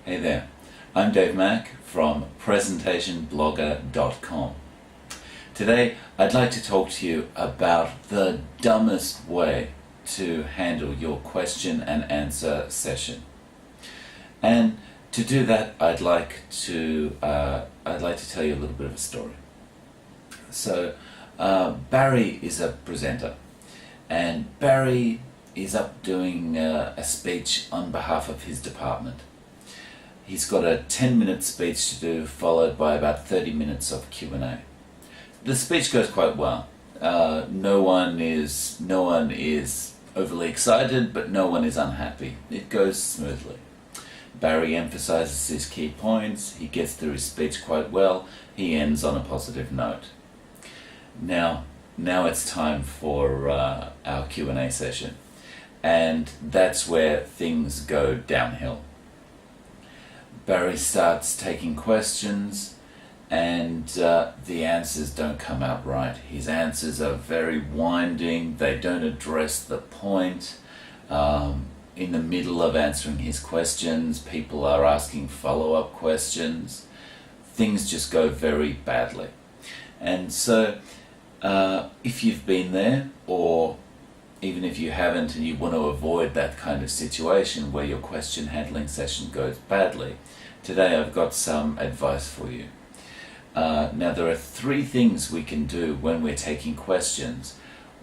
Hey there, I'm Dave Mack from presentationblogger.com. Today I'd like to talk to you about the dumbest way to handle your question and answer session. And to do that I'd like to tell you a little bit of a story. So Barry is a presenter, and Barry is up doing a speech on behalf of his department. He's got a 10-minute speech to do, followed by about 30 minutes of Q&A. The speech goes quite well. No one is overly excited, but no one is unhappy. It goes smoothly. Barry emphasizes his key points. He gets through his speech quite well. He ends on a positive note. Now it's time for our Q&A session. And that's where things go downhill. Barry starts taking questions, and the answers don't come out right. His answers are very winding. They don't address the point. In the middle of answering his questions, people are asking follow-up questions. Things just go very badly. And so if you've been there, or even if you haven't and you want to avoid that kind of situation where your question handling session goes badly, today I've got some advice for you. Now there are 3 things we can do when we're taking questions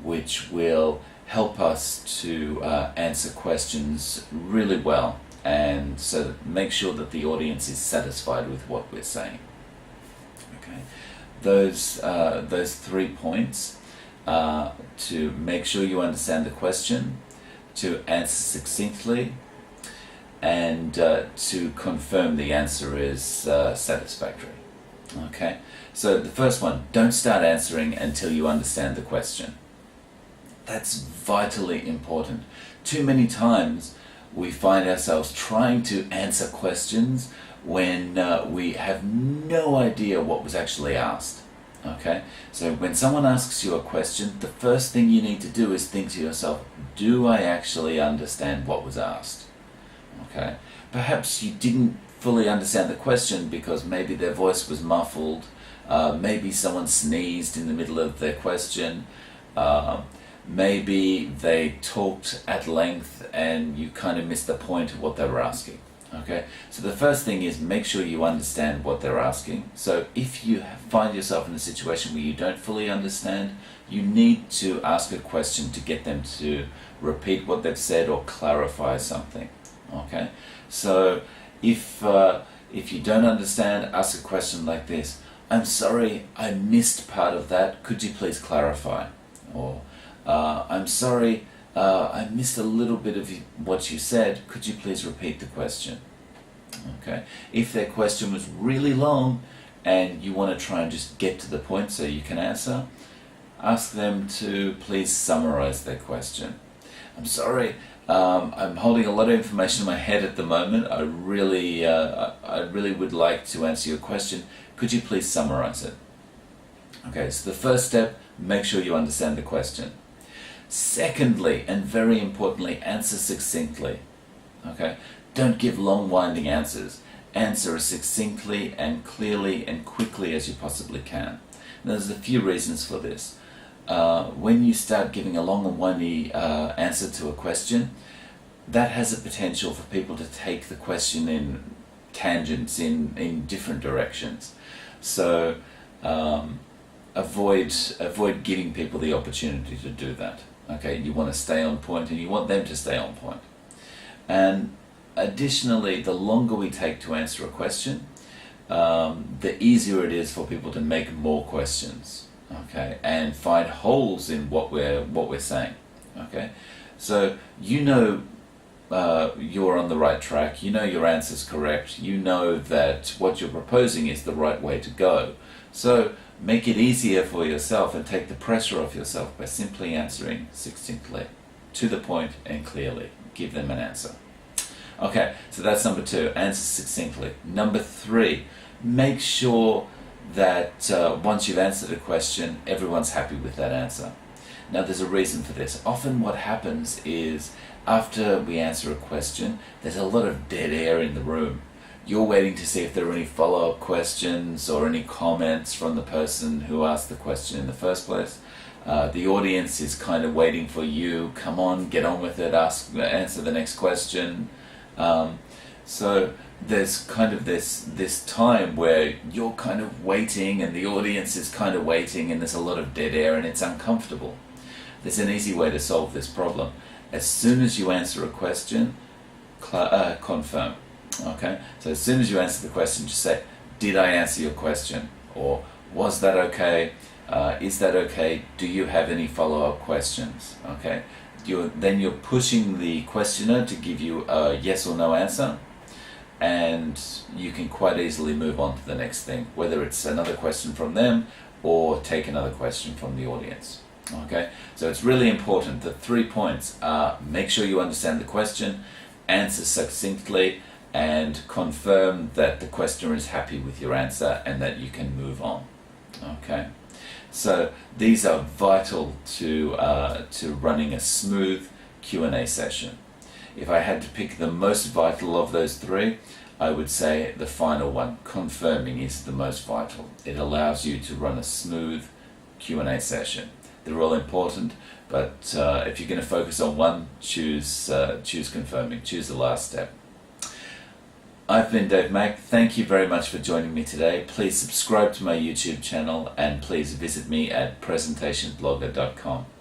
which will help us to answer questions really well, and so make sure that the audience is satisfied with what we're saying. Okay, those 3 points: to make sure you understand the question, to answer succinctly, and to confirm the answer is satisfactory. Okay, so the first one, don't start answering until you understand the question. That's vitally important. Too many times we find ourselves trying to answer questions when we have no idea what was actually asked. Okay, so when someone asks you a question, the first thing you need to do is think to yourself, do I actually understand what was asked? Okay, perhaps you didn't fully understand the question because maybe their voice was muffled, maybe someone sneezed in the middle of their question, maybe they talked at length and you kind of missed the point of what they were asking. Okay, so the first thing is make sure you understand what they're asking. So if you find yourself in a situation where you don't fully understand, you need to ask a question to get them to repeat what they've said or clarify something. Okay, so if you don't understand, ask a question like this: I'm sorry, I missed part of that. Could you please clarify? Or I'm sorry, I missed a little bit of what you said. Could you please repeat the question? Okay. If their question was really long and you want to try and just get to the point so you can answer, ask them to please summarize their question. I'm sorry, I'm holding a lot of information in my head at the moment. I really would like to answer your question. Could you please summarize it? Okay, so the first step, make sure you understand the question. Secondly, and very importantly, answer succinctly. Okay, don't give long winding answers. Answer as succinctly and clearly and quickly as you possibly can. Now, there's a few reasons for this. When you start giving a long and windy answer to a question, that has a potential for people to take the question in tangents in different directions. So avoid giving people the opportunity to do that. Okay, you want to stay on point and you want them to stay on point. And additionally, the longer we take to answer a question, the easier it is for people to make more questions, okay, and find holes in what we're saying. Okay, so you know you're on the right track, you know your answer's correct, you know that what you're proposing is the right way to go. So make it easier for yourself and take the pressure off yourself by simply answering succinctly, to the point and clearly. Give them an answer. Okay, so that's number 2, answer succinctly. Number 3, make sure that once you've answered a question, everyone's happy with that answer. Now there's a reason for this. Often what happens is after we answer a question, there's a lot of dead air in the room. you're waiting to see if there are any follow-up questions or any comments from the person who asked the question in the first place. The audience is kind of waiting for you. Come on, get on with it. Answer the next question. So there's kind of this time where you're kind of waiting, and the audience is kind of waiting, and there's a lot of dead air, and it's uncomfortable. There's an easy way to solve this problem. As soon as you answer a question, confirm. Okay? So as soon as you answer the question, just say, "Did I answer your question?" Or "Was that okay? Is that okay? Do you have any follow-up questions?" Okay? Then you're pushing the questioner to give you a yes or no answer, and you can quite easily move on to the next thing, whether it's another question from them or take another question from the audience. Okay? So it's really important. The 3 points are: make sure you understand the question, answer succinctly, and confirm that the questioner is happy with your answer and that you can move on. Okay? So these are vital to running a smooth Q&A session. If I had to pick the most vital of those 3, I would say the final one, confirming, is the most vital. It allows you to run a smooth Q&A session. They're all important, but if you're going to focus on one, choose confirming. Choose the last step. I've been Dave Mack. Thank you very much for joining me today. Please subscribe to my YouTube channel, and please visit me at presentationblogger.com.